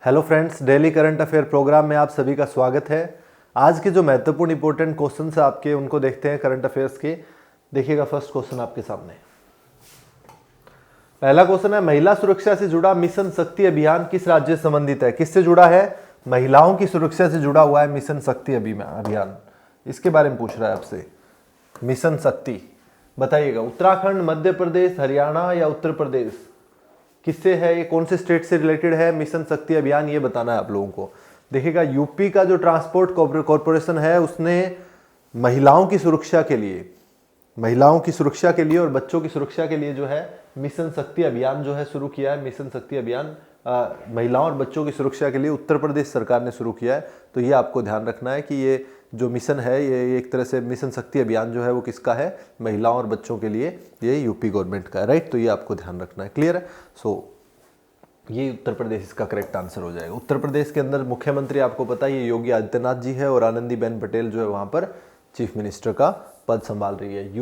Hello friends, daily current affair programme में आप सभी का स्वागत है। आज के जो महत्वपूर्ण इंपॉर्टेंट क्वेश्चन है आपके, उनको देखते हैं करंट अफेयर्स के। देखिएगा फर्स्ट क्वेश्चन आपके सामने। पहला क्वेश्चन है, महिला सुरक्षा से जुड़ा मिशन शक्ति अभियान किस राज्य से संबंधित है? किससे जुड़ा है? महिलाओं की सुरक्षा से जुड़ा हुआ है मिशन शक्ति अभियान। इसके बारे में पूछ रहा है आपसे। मिशन शक्ति बताइएगा, उत्तराखंड, मध्य प्रदेश, हरियाणा या उत्तर प्रदेश? किससे है ये? कौन से स्टेट से रिलेटेड है मिशन शक्ति अभियान? ये बताना है आप लोगों को। देखिएगा, यूपी का जो ट्रांसपोर्ट कॉर्पोरेशन है उसने महिलाओं की सुरक्षा के लिए और बच्चों की सुरक्षा के लिए जो है मिशन शक्ति अभियान जो है शुरू किया है। मिशन शक्ति अभियान महिलाओं और बच्चों की सुरक्षा के लिए उत्तर प्रदेश सरकार ने शुरू किया है। तो ये आपको ध्यान रखना है कि ये जो मिशन है, ये एक तरह से मिशन शक्ति अभियान जो है वो किसका है? महिलाओं और बच्चों के लिए ये यूपी गवर्नमेंट का है, राइट। तो ये आपको ध्यान रखना है, क्लियर है। ये उत्तर प्रदेश इसका करेक्ट आंसर हो जाएगा। उत्तर प्रदेश के अंदर मुख्यमंत्री आपको पता है ये योगी आदित्यनाथ जी है और आनंदीबेन पटेल जो है वहां पर चीफ मिनिस्टर का पद संभाल रही है।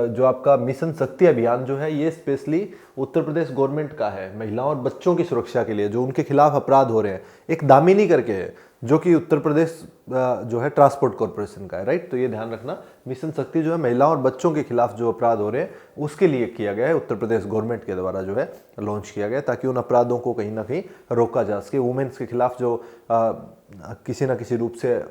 जो आपका मिशन शक्ति अभियान जो है ये स्पेशली उत्तर प्रदेश गवर्नमेंट का है, महिलाओं और बच्चों की सुरक्षा के लिए, जो उनके खिलाफ अपराध हो रहे हैं। एक दामिनी करके है जो कि उत्तर प्रदेश जो है ट्रांसपोर्ट कॉर्पोरेशन का है, राइट। तो ये ध्यान रखना, मिशन शक्ति जो है महिलाओं और बच्चों के खिलाफ जो अपराध हो रहे हैं उसके लिए किया गया है, उत्तर प्रदेश गवर्नमेंट के द्वारा जो है लॉन्च किया गया, ताकि उन अपराधों को कहीं ना कहीं रोका जा सके। वुमेन्स के खिलाफ जो किसी ना किसी रूप से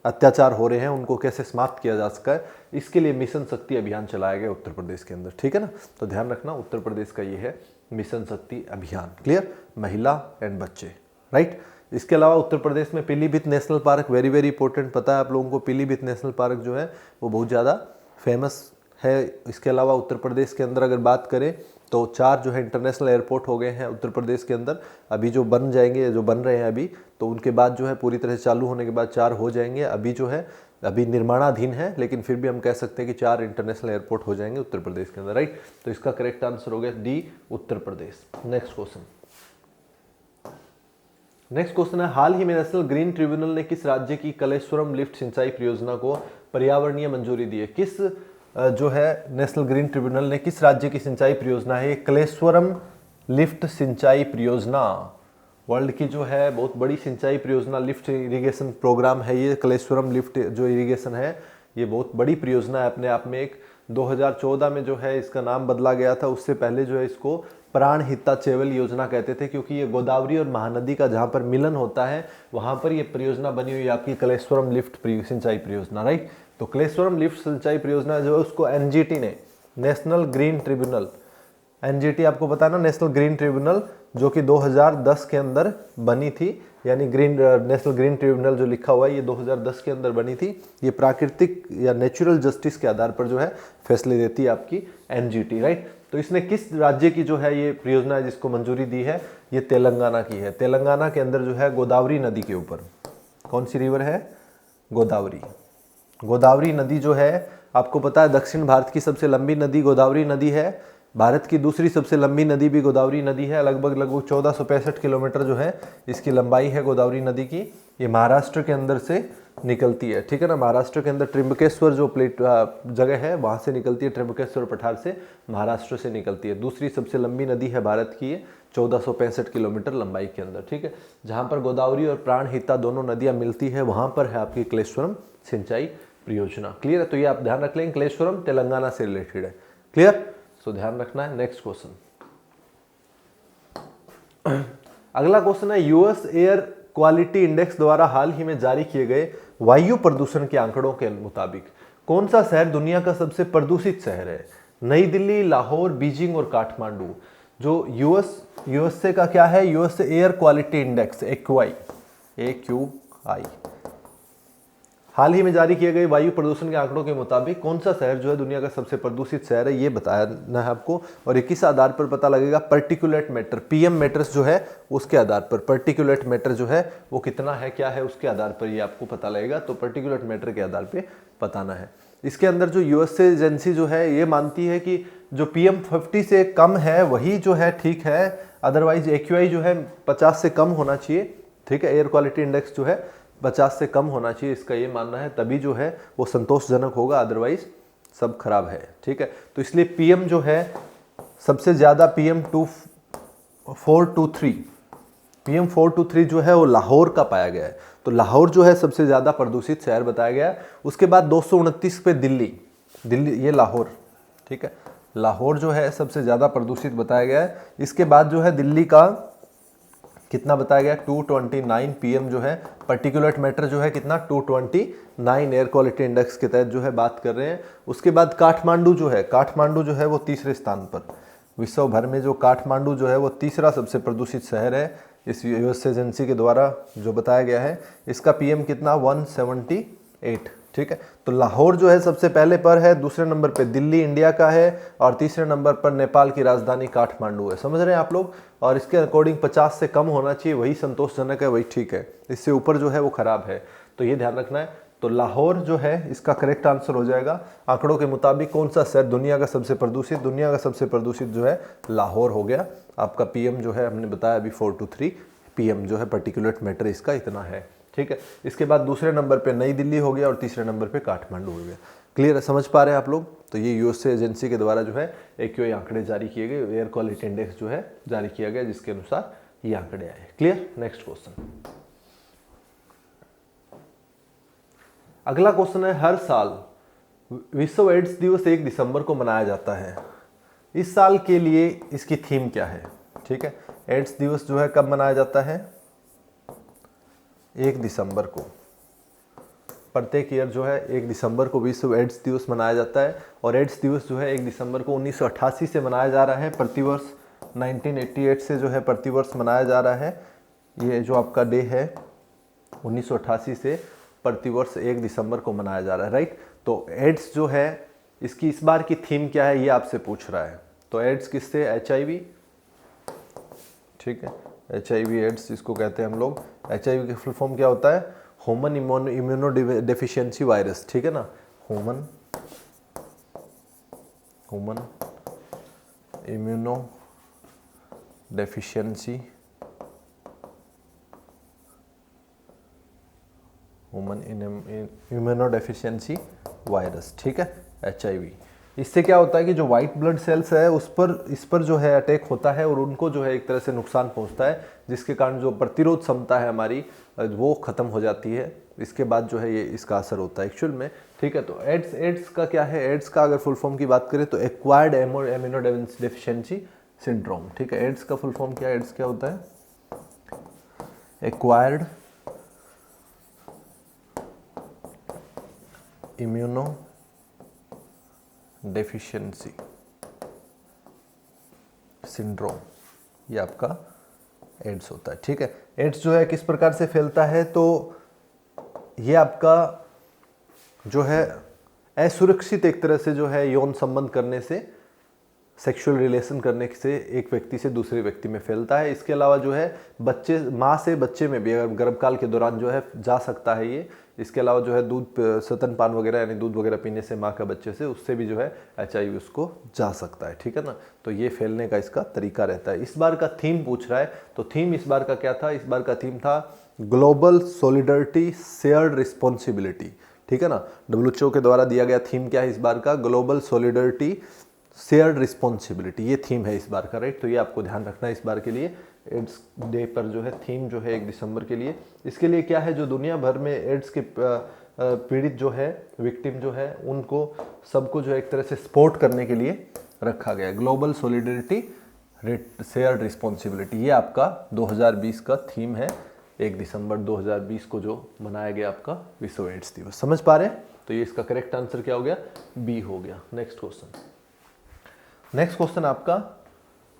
अत्याचार हो रहे हैं उनको कैसे समाप्त किया जा सका है, इसके लिए मिशन शक्ति अभियान चलाया गया उत्तर प्रदेश के अंदर, ठीक है ना। तो ध्यान रखना, उत्तर प्रदेश का ये है मिशन शक्ति अभियान, क्लियर। महिला एंड बच्चे, राइट। इसके अलावा उत्तर प्रदेश में Pilibhit national park, very very important, पता है आप लोगों को। पीलीभीत नेशनल पार्क जो है वो बहुत ज़्यादा फेमस है। इसके अलावा उत्तर प्रदेश के अंदर अगर बात करें तो 4 जो है इंटरनेशनल एयरपोर्ट हो गए हैं उत्तर प्रदेश के अंदर। अभी जो बन जाएंगे, जो बन रहे हैं अभी, तो उनके बाद जो है पूरी तरह से चालू होने के बाद 4 हो जाएंगे। अभी जो है अभी निर्माणाधीन है, लेकिन फिर भी हम कह सकते हैं कि 4 इंटरनेशनल एयरपोर्ट हो जाएंगे उत्तर प्रदेश के अंदर, राइट। तो इसका करेक्ट आंसर हो गया D, Uttar Pradesh. Next question है, हाल ही में नेशनल ग्रीन ट्रिब्यूनल ने किस राज्य की कलेश्वरम लिफ्ट सिंचाई परियोजना को पर्यावरणीय मंजूरी दी है? किस जो है नेशनल ग्रीन ट्रिब्यूनल ने किस राज्य की सिंचाई परियोजना है? कलेश्वरम लिफ्ट सिंचाई परियोजना वर्ल्ड की जो है बहुत बड़ी सिंचाई परियोजना, लिफ्ट इरिगेशन प्रोग्राम है ये। कलेश्वरम लिफ्ट जो इरिगेशन है ये बहुत बड़ी परियोजना है अपने आप में। एक 2014 में जो है इसका नाम बदला गया था, उससे पहले जो है इसको प्राणहिता चेवल योजना कहते थे, क्योंकि ये गोदावरी और महानदी का जहाँ पर मिलन होता है वहाँ पर ये परियोजना बनी हुई है आपकी कलेश्वरम लिफ्ट सिंचाई परियोजना, राइट। तो कलेश्वरम लिफ्ट सिंचाई परियोजना जो है उसको एनजीटी ने, नेशनल ग्रीन ट्रिब्यूनल, एनजीटी आपको पता है ना, नेशनल ग्रीन ट्रिब्यूनल, जो कि 2010 के अंदर बनी थी। यानी नेशनल ग्रीन ट्रिब्यूनल जो लिखा हुआ है ये 2010 के अंदर बनी थी। ये प्राकृतिक या नेचुरल जस्टिस के आधार पर जो है फैसले देती है आपकी एनजीटी, राइट। तो इसने किस राज्य की जो है ये परियोजना है जिसको मंजूरी दी है? ये तेलंगाना की है। तेलंगाना के अंदर जो है गोदावरी नदी के ऊपर, कौन सी रिवर है? गोदावरी। गोदावरी नदी जो है आपको पता है दक्षिण भारत की सबसे लंबी नदी गोदावरी नदी है। भारत की दूसरी सबसे लंबी नदी भी गोदावरी नदी है। लगभग 1465 किलोमीटर जो है इसकी लंबाई है गोदावरी नदी की। ये महाराष्ट्र के अंदर से निकलती है, ठीक है ना। महाराष्ट्र के अंदर त्र्यंबकेश्वर जो जगह है वहाँ से निकलती है, त्र्यंबकेश्वर पठार से महाराष्ट्र से निकलती है। दूसरी सबसे लंबी नदी है भारत की, ये 1465 किलोमीटर लंबाई के अंदर, ठीक है। जहाँ पर गोदावरी और प्राणहिता दोनों नदियाँ मिलती है वहाँ पर है आपकी कलेश्वरम सिंचाई परियोजना, क्लियर है। तो ये आप ध्यान रख लेंगे, कलेश्वरम तेलंगाना से रिलेटेड है, क्लियर। सो ध्यान रखना है। नेक्स्ट क्वेश्चन, अगला क्वेश्चन है, यूएस एयर क्वालिटी इंडेक्स द्वारा हाल ही में जारी किए गए वायु प्रदूषण के आंकड़ों के मुताबिक कौन सा शहर दुनिया का सबसे प्रदूषित शहर है? नई दिल्ली, लाहौर, बीजिंग और काठमांडू। जो यूएसए का क्या है? US air quality index, AQI, हाल ही में जारी किए गए वायु प्रदूषण के आंकड़ों के मुताबिक कौन सा शहर जो है दुनिया का सबसे प्रदूषित शहर है, ये बताना है आपको। और किस आधार पर पता लगेगा? पर्टिकुलेट मैटर, पीएम मैटर्स जो है उसके आधार पर। पर्टिकुलेट मैटर जो है वो कितना है, क्या है, उसके आधार पर ये आपको पता लगेगा। तो पर्टिकुलेट मैटर के आधार पर बताना है। इसके अंदर जो यूएसए एजेंसी जो है ये मानती है कि जो PM50 से कम है वही जो है ठीक है, अदरवाइज AQI जो है 50 से कम होना चाहिए, ठीक है। एयर क्वालिटी इंडेक्स जो है 50 से कम होना चाहिए, इसका ये मानना है, तभी जो है वो संतोषजनक होगा, अदरवाइज सब खराब है, ठीक है। तो इसलिए PM जो है सबसे ज़्यादा PM 423 PM423 जो है वो लाहौर का पाया गया है। तो लाहौर जो है सबसे ज़्यादा प्रदूषित शहर बताया गया है। उसके बाद 229 पे दिल्ली, ये लाहौर, ठीक है, लाहौर जो है सबसे ज़्यादा प्रदूषित बताया गया है। इसके बाद जो है दिल्ली का कितना बताया गया, 229 PM जो है पर्टिकुलेट मैटर जो है कितना 229 एयर क्वालिटी इंडेक्स के तहत जो है बात कर रहे हैं। उसके बाद काठमांडू जो है वो तीसरे स्थान पर, विश्व भर में जो काठमांडू जो है वो तीसरा सबसे प्रदूषित शहर है इस यूएस एजेंसी के द्वारा जो बताया गया है। इसका PM कितना 178, ठीक है। तो लाहौर जो है सबसे पहले पर है, दूसरे नंबर पे दिल्ली इंडिया का है और तीसरे नंबर पर नेपाल की राजधानी काठमांडू है। समझ रहे हैं आप लोग। और इसके अकॉर्डिंग 50 से कम होना चाहिए, वही संतोषजनक है, वही ठीक है। इससे ऊपर जो है वो खराब है, तो ये ध्यान रखना है। तो लाहौर जो है इसका करेक्ट आंसर हो जाएगा। आंकड़ों के मुताबिक कौन सा शहर दुनिया का सबसे प्रदूषित जो है लाहौर हो गया। आपका PM जो है हमने बताया अभी 423 PM जो है पर्टिकुलेट मैटर इसका इतना है, ठीक है। इसके बाद दूसरे नंबर पे नई दिल्ली हो गया और तीसरे नंबर पे काठमांडू हो गया। क्लियर है, समझ पा रहे हैं आप लोग। तो ये यूएसए एजेंसी के द्वारा जो है AQI आंकड़े जारी किए गए, एयर क्वालिटी इंडेक्स जो है जारी किया गया, जिसके अनुसार ये आंकड़े आए। क्लियर। नेक्स्ट क्वेश्चन, अगला क्वेश्चन है, हर साल विश्व एड्स दिवस 1 दिसंबर को मनाया जाता है। इस साल के लिए इसकी थीम क्या है, ठीक है। एड्स दिवस जो है कब मनाया जाता है, 1 दिसंबर को। प्रत्येक ईयर जो है 1 दिसंबर को विश्व एड्स दिवस मनाया जाता है। और एड्स दिवस जो है 1 दिसंबर को 1988 से मनाया जा रहा है, प्रतिवर्ष 1988 से जो है प्रतिवर्ष मनाया जा रहा है। ये जो आपका डे है 1988 से प्रतिवर्ष 1 दिसंबर को मनाया जा रहा है, राइट। तो एड्स जो है इसकी इस बार की थीम क्या है ये आपसे पूछ रहा है। तो एड्स किससे, HIV, ठीक है, HIV एड्स इसको कहते हैं हम लोग। HIV की फुल फॉर्म क्या होता है, ह्यूमन इम्यूनो डेफिशिएंसी वायरस, ठीक है ना, human immuno deficiency immunodeficiency virus, ठीक है, HIV। इससे क्या होता है कि जो वाइट ब्लड सेल्स है इस पर जो है अटैक होता है और उनको जो है एक तरह से नुकसान पहुंचता है, जिसके कारण जो प्रतिरोध क्षमता है हमारी वो खत्म हो जाती है। इसके बाद जो है ये इसका असर होता है एक्चुअल में, ठीक है। तो एड्स का क्या है, एड्स का अगर फुल फॉर्म की बात करें तो एक्वायर्ड इम्यूनोडेफिशिएंसी सिंड्रोम, ठीक है। एड्स का फुल फॉर्म क्या है, एड्स क्या होता है, एक्वायर्ड इम्यूनो डेफिशिएंसी सिंड्रोम, ये आपका एड्स होता है, ठीक है। एड्स जो है किस प्रकार से फैलता है, तो ये आपका जो है असुरक्षित एक तरह से जो है यौन संबंध करने से, सेक्सुअल रिलेशन करने से एक व्यक्ति से दूसरे व्यक्ति में फैलता है। इसके अलावा जो है बच्चे, माँ से बच्चे में भी अगर गर्भकाल के दौरान जो है जा सकता है ये। इसके अलावा जो है दूध, स्तनपान वगैरह यानी दूध वगैरह पीने से माँ का बच्चे से, उससे भी जो है HIV उसको जा सकता है, ठीक है ना। तो ये फैलने का इसका तरीका रहता है। इस बार का थीम पूछ रहा है, तो थीम इस बार का क्या था, इस बार का थीम था ग्लोबल सॉलिडरिटी शेयर्ड रिस्पॉन्सिबिलिटी, ठीक है ना। WHO के द्वारा दिया गया थीम क्या है इस बार का, ग्लोबल सॉलिडरिटी शेयर्ड रिस्पॉन्सिबिलिटी, ये थीम है इस बार का, राइट। तो ये आपको ध्यान रखना है इस बार के लिए। एड्स डे पर जो है थीम जो है 1 दिसंबर के लिए, इसके लिए क्या है, जो दुनिया भर में एड्स के पीड़ित जो है, विक्टिम जो है, उनको सबको जो है एक तरह से सपोर्ट करने के लिए रखा गया है। ग्लोबल सॉलिडरिटी शेयर्ड रिस्पॉन्सिबिलिटी, ये आपका 2020 का थीम है। 1 दिसंबर 2020 को जो मनाया गया आपका विश्व एड्स दिवस। समझ पा रहे हैं। तो ये इसका करेक्ट आंसर क्या हो गया, B हो गया। नेक्स्ट क्वेश्चन आपका,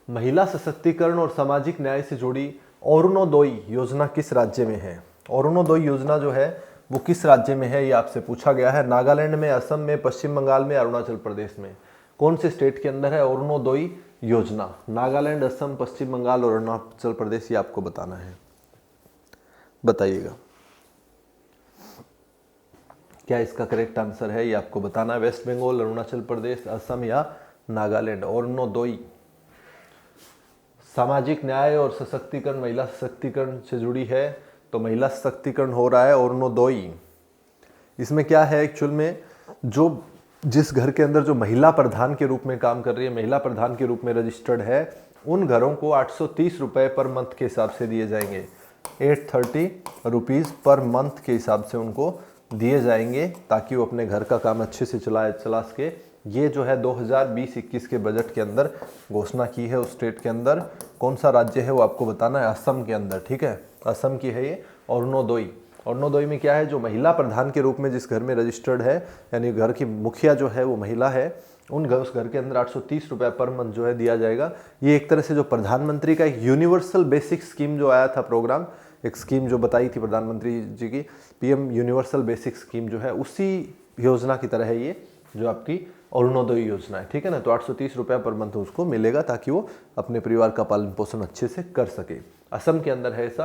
महिला सशक्तिकरण और सामाजिक न्याय से जुड़ी अरुणोदय योजना किस राज्य में है। अरुणोदय योजना जो है वो किस राज्य में है, ये आपसे पूछा गया है। नागालैंड में, असम में, पश्चिम बंगाल में, अरुणाचल प्रदेश में, कौन से स्टेट के अंदर है अरुणोदय योजना। नागालैंड, असम, पश्चिम बंगाल और अरुणाचल प्रदेश, ये आपको बताना है। बताइएगा क्या इसका करेक्ट आंसर है, ये आपको बताना है। वेस्ट बंगाल, अरुणाचल प्रदेश, असम या नागालैंड। अरुणोदय सामाजिक न्याय और सशक्तिकरण, महिला सशक्तिकरण से जुड़ी है, तो महिला सशक्तिकरण हो रहा है अरुणोदय। इसमें क्या है एक्चुअल में, जो जिस घर के अंदर जो महिला प्रधान के रूप में काम कर रही है, महिला प्रधान के रूप में रजिस्टर्ड है, उन घरों को 830 रुपये पर मंथ के हिसाब से दिए जाएंगे। 830 रुपीज़ पर मंथ के हिसाब से उनको दिए जाएंगे ताकि वो अपने घर का काम अच्छे से चला सके। ये जो है 2020-21 के बजट के अंदर घोषणा की है उस स्टेट के अंदर। कौन सा राज्य है वो आपको बताना है, असम के अंदर, ठीक है, असम की है ये अरुणोदय। अरुणोदय में क्या है, जो महिला प्रधान के रूप में जिस घर में रजिस्टर्ड है, यानी घर की मुखिया जो है वो महिला है, उस घर के अंदर 830 रुपये पर मंथ जो है दिया जाएगा। ये एक तरह से जो प्रधानमंत्री का एक यूनिवर्सल बेसिक स्कीम जो आया था प्रोग्राम, एक स्कीम जो बताई थी प्रधानमंत्री जी की, पीएम यूनिवर्सल बेसिक स्कीम जो है, उसी योजना की तरह है ये जो आपकी अरुणोदय योजना है, ठीक है ना। तो 830 रुपये पर मंथ उसको मिलेगा ताकि वो अपने परिवार का पालन पोषण अच्छे से कर सके। असम के अंदर है ऐसा।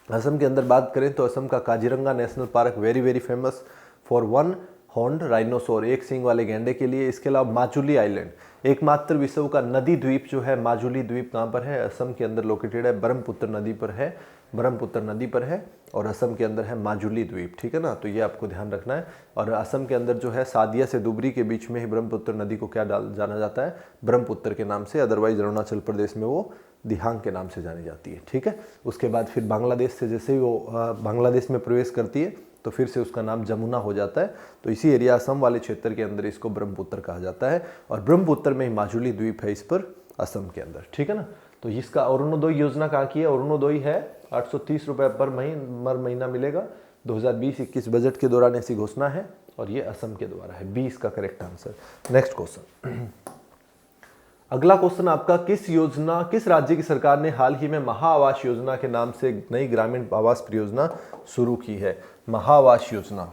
असम के अंदर बात करें तो असम का Kaziranga national park very very famous for one horned rhinoceros, एक सींग वाले गैंडे के लिए। इसके अलावा माजुली आइलैंड, एकमात्र विश्व का नदी द्वीप जो है माजुली द्वीप कहाँ पर है, असम के अंदर लोकेटेड है, ब्रह्मपुत्र नदी पर है, ब्रह्मपुत्र नदी पर है और असम के अंदर है माजुली द्वीप, ठीक है ना। तो ये आपको ध्यान रखना है। और असम के अंदर जो है सादिया से दुबरी के बीच में ही ब्रह्मपुत्र नदी को क्या जाना जाता है, ब्रह्मपुत्र के नाम से, अदरवाइज अरुणाचल प्रदेश में वो दिहांग के नाम से जानी जाती है, ठीक है। उसके बाद फिर बांग्लादेश से जैसे ही वो बांग्लादेश में प्रवेश करती है तो फिर से उसका नाम जमुना हो जाता है। तो इसी एरिया असम वाले क्षेत्र के अंदर इसको ब्रह्मपुत्र कहा जाता है और ब्रह्मपुत्र में ही माजुली द्वीप है इस पर असम के अंदर, ठीक है ना। तो इसका अरुणोदय योजना कहाँ की है, अरुणोदय है 830 रुपये पर महीना मिलेगा। 2020-21 बजट के दौरान ऐसी घोषणा है और ये असम के द्वारा है। 20 का करेक्ट आंसर। नेक्स्ट क्वेश्चन, अगला क्वेश्चन आपका, किस राज्य की सरकार ने हाल ही में महाआवास योजना के नाम से नई ग्रामीण आवास परियोजना शुरू की है। महाआवास योजना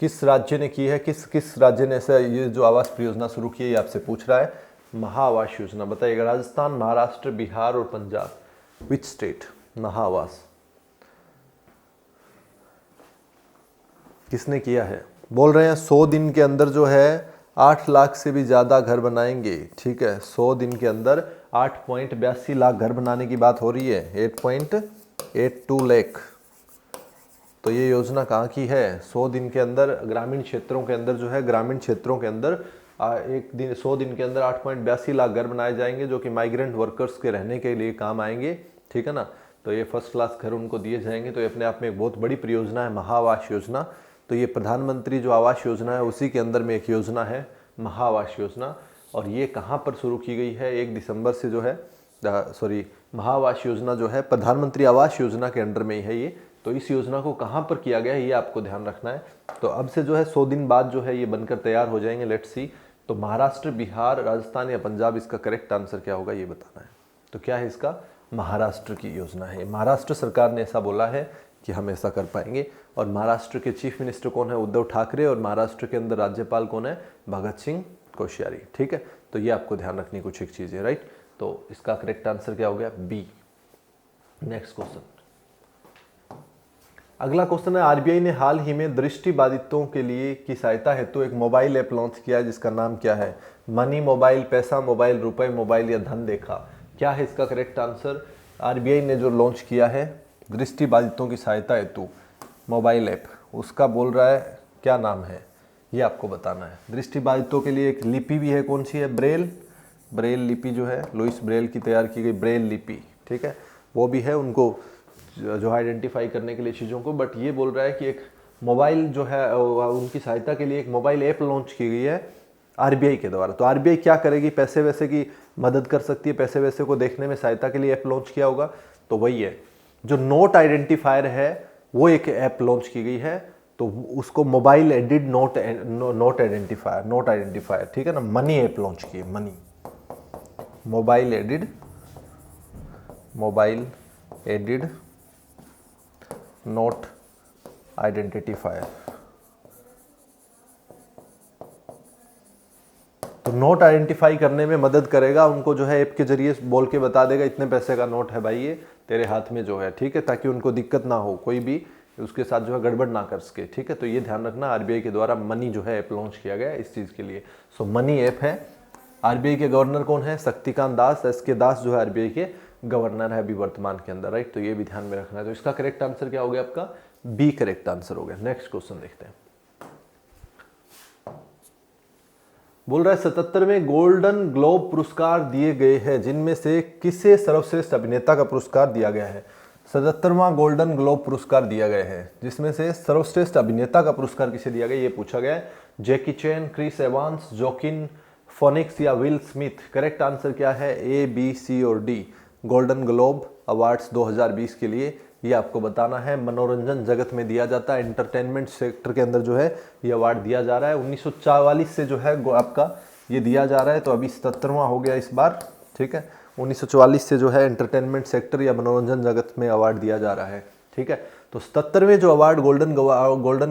किस राज्य ने की है, किस राज्य ने ऐसा ये जो आवास परियोजना शुरू की है, ये आपसे पूछ रहा है। महाआवास योजना बताइएगा, राजस्थान, महाराष्ट्र, बिहार और पंजाब, विच स्टेट महाआवास किसने किया है। बोल रहे हैं 100 दिन के अंदर जो है 8 लाख से भी ज़्यादा घर बनाएंगे, ठीक है। 100 दिन के अंदर 8.82 लाख घर बनाने की बात हो रही है, 8.82 लाख। तो ये योजना कहाँ की है, 100 दिन के अंदर ग्रामीण क्षेत्रों के अंदर जो है, ग्रामीण क्षेत्रों के अंदर 100 दिन के अंदर 8.82 लाख घर बनाए जाएंगे जो कि माइग्रेंट वर्कर्स के रहने के लिए काम आएंगे, ठीक है ना। तो ये फर्स्ट क्लास घर उनको दिए जाएंगे। तो ये अपने आप में एक बहुत बड़ी परियोजना है महाआवास योजना। तो ये प्रधानमंत्री जो आवास योजना है उसी के अंदर में एक योजना है महाआवास योजना। और ये कहाँ पर शुरू की गई है, 1 दिसंबर से जो है महाआवास योजना जो है प्रधानमंत्री आवास योजना के अंडर में ही है ये। तो इस योजना को कहाँ पर किया गया है ये आपको ध्यान रखना है। तो अब से जो है 100 दिन बाद जो है ये बनकर तैयार हो जाएंगे, लेट्स सी। तो महाराष्ट्र, बिहार, राजस्थान या पंजाब, इसका करेक्ट आंसर क्या होगा ये बताना है। तो क्या है इसका, महाराष्ट्र की योजना है। महाराष्ट्र सरकार ने ऐसा बोला है कि हम ऐसा कर पाएंगे। और महाराष्ट्र के चीफ मिनिस्टर कौन है, उद्धव ठाकरे। और महाराष्ट्र के अंदर राज्यपाल कौन है, भगत सिंह कोश्यारी, ठीक है। तो ये आपको ध्यान रखनी कुछ एक चीज़ है, राइट। तो इसका करेक्ट आंसर क्या हो गया, बी। नेक्स्ट क्वेश्चन, अगला क्वेश्चन है, आरबीआई ने हाल ही में दृष्टिबाधितों के लिए की सहायता हेतु एक मोबाइल ऐप लॉन्च किया है जिसका नाम क्या है, मनी मोबाइल, पैसा मोबाइल, रुपए मोबाइल या धन देखा। क्या है इसका करेक्ट आंसर। आरबीआई ने जो लॉन्च किया है दृष्टिबाधितों की सहायता हेतु मोबाइल ऐप, उसका बोल रहा है क्या नाम है, ये आपको बताना है। दृष्टिबाधितों के लिए एक लिपि भी है, कौन सी है, ब्रेल लिपि जो है, लुइस ब्रेल की तैयार की गई ब्रेल लिपि, ठीक है, वो भी है उनको जो आइडेंटिफाई करने के लिए चीज़ों को। बट ये बोल रहा है कि एक मोबाइल जो है उनकी सहायता के लिए एक मोबाइल ऐप लॉन्च की गई है आरबीआई के द्वारा। तो आरबीआई क्या करेगी, पैसे वैसे की मदद कर सकती है, पैसे वैसे को देखने में सहायता के लिए ऐप लॉन्च किया होगा। तो वही है जो नोट आइडेंटिफायर है, वो एक ऐप लॉन्च की गई है। तो उसको मोबाइल एडिड नोट आइडेंटिफायर, ठीक है ना, मनी ऐप लॉन्च की है, money mobile added note identifier. तो नोट आइडेंटिफाई करने में मदद करेगा उनको, जो है ऐप के जरिए बोल के बता देगा इतने पैसे का नोट है भाई ये तेरे हाथ में जो है, ठीक है, ताकि उनको दिक्कत ना हो, कोई भी उसके साथ जो है गड़बड़ ना कर सके, ठीक है। तो ये ध्यान रखना, आरबीआई के द्वारा मनी जो है ऐप लॉन्च किया गया इस चीज़ के लिए। सो मनी ऐप है। आरबीआई के गवर्नर कौन है, शक्तिकांत दास। एसके दास जो है आरबीआई के गवर्नर है अभी वर्तमान के अंदर, राइट। तो ये भी ध्यान में रखना है। तो इसका करेक्ट आंसर क्या हो गया आपका, बी करेक्ट आंसर हो गया। नेक्स्ट क्वेश्चन देखते हैं। बोल रहा है 77वें गोल्डन ग्लोब पुरस्कार दिए गए हैं, जिनमें से किसे सर्वश्रेष्ठ अभिनेता का पुरस्कार दिया गया है। 77वां गोल्डन ग्लोब पुरस्कार दिया गया है, जिसमें से सर्वश्रेष्ठ अभिनेता का पुरस्कार किसे दिया गया ये पूछा गया है। जैकी चैन, क्रिस एवांस, जोकिन फोनिक्स या विल स्मिथ। करेक्ट आंसर क्या है? ए, बी, सी और डी। गोल्डन ग्लोब अवार्ड्स 2020 के लिए ये आपको बताना है। मनोरंजन जगत में दिया जाता है, एंटरटेनमेंट सेक्टर के अंदर जो है ये अवार्ड दिया जा रहा है। 1944 से जो है आपका ये दिया जा रहा है, तो अभी 77वां हो गया इस बार, ठीक है। 1944 से जो है एंटरटेनमेंट सेक्टर या मनोरंजन जगत में अवार्ड दिया जा रहा है, ठीक है। तो 77वें जो अवार्ड गोल्डन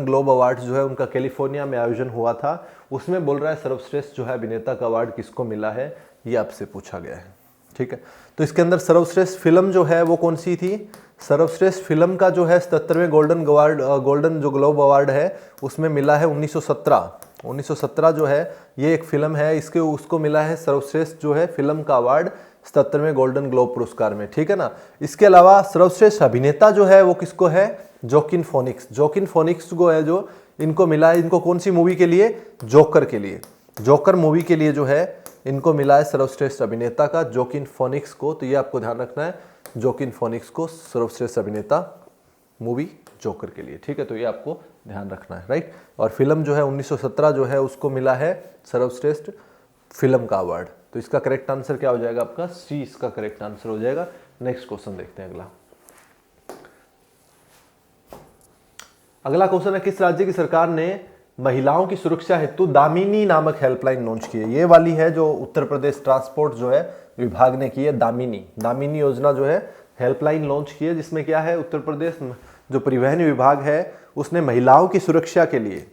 ग्लोब अवार्ड जो है उनका कैलिफोर्निया में आयोजन हुआ था, उसमें बोल रहा है सर्वश्रेष्ठ जो है अभिनेता का अवार्ड किसको मिला है, ये आपसे पूछा गया है, ठीक है। तो इसके अंदर सर्वश्रेष्ठ फिल्म जो है वो कौन सी थी? सर्वश्रेष्ठ फिल्म का जो है 77वें गोल्डन जो ग्लोब अवार्ड है उसमें मिला है 1917 जो है ये एक फिल्म है, इसके उसको मिला है सर्वश्रेष्ठ जो है फिल्म का अवार्ड 77वें गोल्डन ग्लोब पुरस्कार में, ठीक है ना। इसके अलावा सर्वश्रेष्ठ अभिनेता जो है वो किसको है? जोकिन फोनिक्स को है, जो इनको मिला है, इनको कौन सी मूवी के लिए? जोकर के लिए, जोकर मूवी के लिए जो है इनको मिला है सर्वश्रेष्ठ अभिनेता का, जोकिन फोनिक्स को। तो ये आपको ध्यान रखना है, जोकिन फोनिक्स को सर्वश्रेष्ठ अभिनेता मूवी जोकर के लिए, ठीक है। तो ये आपको ध्यान रखना है, राइट। और फिल्म जो है 1917 जो है उसको मिला है सर्वश्रेष्ठ फिल्म का अवार्ड। तो इसका करेक्ट आंसर क्या हो जाएगा आपका? सी इसका करेक्ट आंसर हो जाएगा। नेक्स्ट क्वेश्चन देखते हैं अगला क्वेश्चन है, किस राज्य की सरकार ने महिलाओं की सुरक्षा हेतु दामिनी नामक हेल्पलाइन लॉन्च की है? ये वाली है जो उत्तर प्रदेश ट्रांसपोर्ट जो है विभाग ने की है, दामिनी योजना जो है हेल्पलाइन लॉन्च की है, जिसमें क्या है उत्तर प्रदेश जो परिवहन विभाग है उसने महिलाओं की सुरक्षा के लिए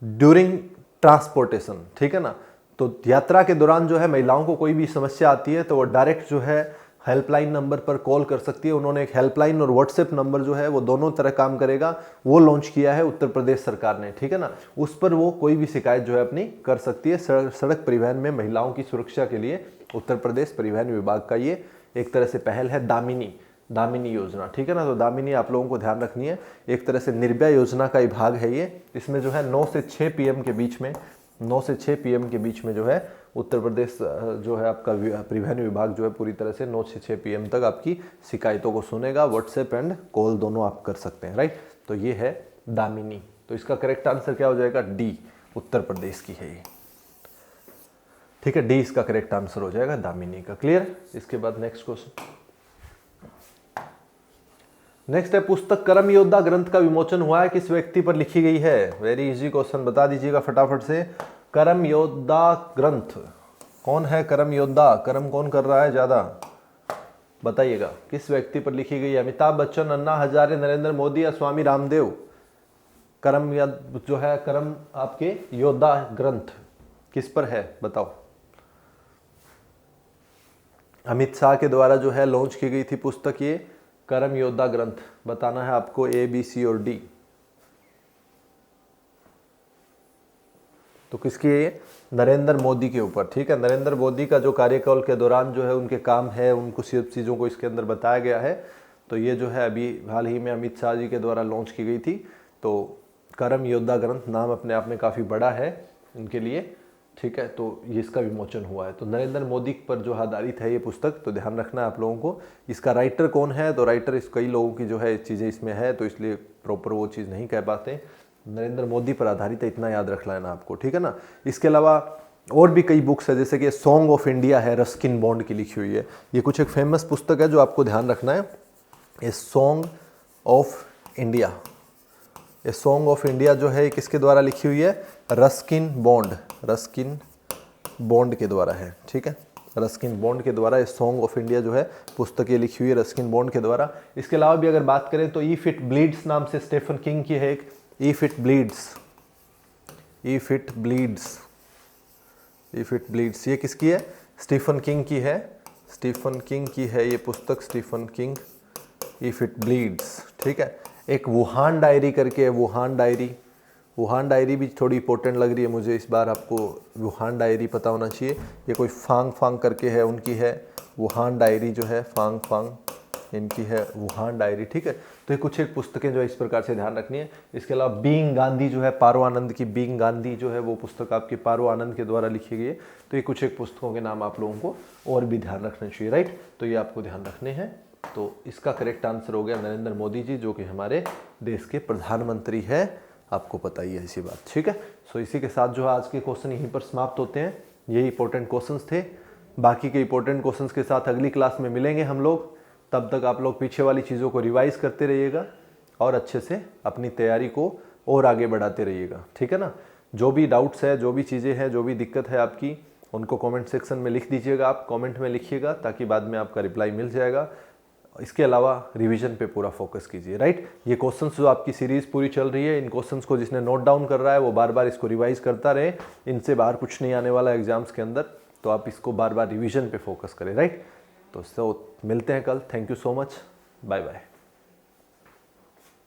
ड्यूरिंग ट्रांसपोर्टेशन, ठीक है ना, तो यात्रा के दौरान जो है महिलाओं को कोई भी समस्या आती है तो वो डायरेक्ट जो है हेल्पलाइन नंबर पर कॉल कर सकती है। उन्होंने एक हेल्पलाइन और व्हाट्सएप नंबर जो है वो दोनों तरह काम करेगा, वो लॉन्च किया है उत्तर प्रदेश सरकार ने, ठीक है ना। उस पर वो कोई भी शिकायत जो है अपनी कर सकती है। सड़क परिवहन में महिलाओं की सुरक्षा के लिए उत्तर प्रदेश परिवहन विभाग का ये एक तरह से पहल है, दामिनी योजना, ठीक है ना। तो दामिनी आप लोगों को ध्यान रखनी है, एक तरह से निर्भया योजना का ही भाग है ये। इसमें जो है 9 से 6 पीएम के बीच में जो है उत्तर प्रदेश जो है आपका परिवहन विभाग जो है पूरी तरह से 9 से 6 पीएम तक आपकी शिकायतों को सुनेगा। व्हाट्सएप एंड कॉल दोनों आप कर सकते हैं, राइट। तो ये है दामिनी। तो इसका करेक्ट आंसर क्या हो जाएगा? डी, उत्तर प्रदेश की है ये, ठीक है। डी इसका करेक्ट आंसर हो जाएगा, दामिनी का। क्लियर? इसके बाद नेक्स्ट क्वेश्चन नेक्स्ट है, पुस्तक कर्म योद्धा ग्रंथ का विमोचन हुआ है, किस व्यक्ति पर लिखी गई है? वेरी इजी क्वेश्चन, बता दीजिएगा फटाफट से। कर्म योद्धा ग्रंथ कौन है? कर्म योद्धा, कर्म कौन कर रहा है ज्यादा, बताइएगा। किस व्यक्ति पर लिखी गई है? अमिताभ बच्चन, अन्ना हजारे, नरेंद्र मोदी या स्वामी रामदेव? कर्म जो है कर्म आपके योद्धा ग्रंथ किस पर है बताओ? अमित शाह के द्वारा जो है लॉन्च की गई थी पुस्तक ये कर्म योद्धा ग्रंथ। बताना है आपको ए, बी, सी और डी। तो किसकी है ये? नरेंद्र मोदी के ऊपर, ठीक है। नरेंद्र मोदी का जो कार्यकाल के दौरान जो है उनके काम है, उनको सिर्फ चीज़ों को इसके अंदर बताया गया है। तो ये जो है अभी हाल ही में अमित शाह जी के द्वारा लॉन्च की गई थी। तो कर्म योद्धा ग्रंथ नाम अपने आप में काफ़ी बड़ा है इनके लिए, ठीक है। तो ये इसका विमोचन हुआ है। तो नरेंद्र मोदी पर जो आधारित है ये पुस्तक, तो ध्यान रखना है आप लोगों को। इसका राइटर कौन है? तो राइटर कई लोगों की जो है चीज़ें इसमें है, तो इसलिए प्रॉपर वो चीज़ नहीं कह पाते। नरेंद्र मोदी पर आधारित है, इतना याद रख लेना आपको, ठीक है ना। इसके अलावा और भी कई बुक्स है, जैसे कि सॉन्ग ऑफ इंडिया है, रस्किन बॉन्ड की लिखी हुई है। ये कुछ एक फेमस पुस्तक है जो आपको ध्यान रखना है। ये सॉन्ग ऑफ इंडिया, ये सॉन्ग ऑफ इंडिया जो है किसके द्वारा लिखी हुई है? रस्किन बॉन्ड के द्वारा है, ठीक है। रस्किन बॉन्ड के द्वारा ये सॉन्ग ऑफ इंडिया जो है पुस्तक ये लिखी हुई है रस्किन बॉन्ड के द्वारा। इसके अलावा भी अगर बात करें तो इफ इट ब्लीड्स नाम से स्टीफन किंग की है एक, इफ इट ब्लीड्स ये किसकी है? स्टीफन किंग की है ये पुस्तक, Stephen King, if it bleeds, ठीक है। एक वुहान डायरी करके है, वुहान डायरी भी थोड़ी इंपॉर्टेंट लग रही है मुझे इस बार, आपको वुहान डायरी पता होना चाहिए। ये कोई फांग करके है, उनकी है वुहान डायरी जो है, फांग इनकी है वुहान डायरी, ठीक है। तो ये कुछ एक पुस्तकें जो है इस प्रकार से ध्यान रखनी है। इसके अलावा बीइंग गांधी जो है, पारो आनंद की बीइंग गांधी जो है वो पुस्तक आपकी पारो आनंद के द्वारा लिखी गई है। तो ये कुछ एक पुस्तकों के नाम आप लोगों को और भी ध्यान रखना चाहिए, राइट। तो ये आपको ध्यान रखने हैं। तो इसका करेक्ट आंसर हो गया नरेंद्र मोदी जी, जो कि हमारे देश के प्रधानमंत्री है, आपको पता ही है इसी बात, ठीक है। सो इसी के साथ जो है आज के क्वेश्चन यहीं पर समाप्त होते हैं। यही इंपॉर्टेंट क्वेश्चंस थे। बाकी के इंपॉर्टेंट क्वेश्चंस के साथ अगली क्लास में मिलेंगे हम लोग। तब तक आप लोग पीछे वाली चीज़ों को रिवाइज करते रहिएगा और अच्छे से अपनी तैयारी को और आगे बढ़ाते रहिएगा, ठीक है ना। जो भी डाउट्स है, जो भी चीज़ें हैं, जो भी दिक्कत है आपकी, उनको कमेंट सेक्शन में लिख दीजिएगा। आप कमेंट में लिखिएगा ताकि बाद में आपका रिप्लाई मिल जाएगा। इसके अलावा रिवीजन पे पूरा फोकस कीजिए, राइट। ये क्वेश्चंस जो आपकी सीरीज पूरी चल रही है, इन क्वेश्चंस को जिसने नोट डाउन कर रहा है वो बार बार इसको रिवाइज करता रहे। इनसे बाहर कुछ नहीं आने वाला एग्जाम्स के अंदर, तो आप इसको बार बार रिवीजन पे फोकस करें, राइट। तो मिलते हैं कल। Thank you so much, bye bye.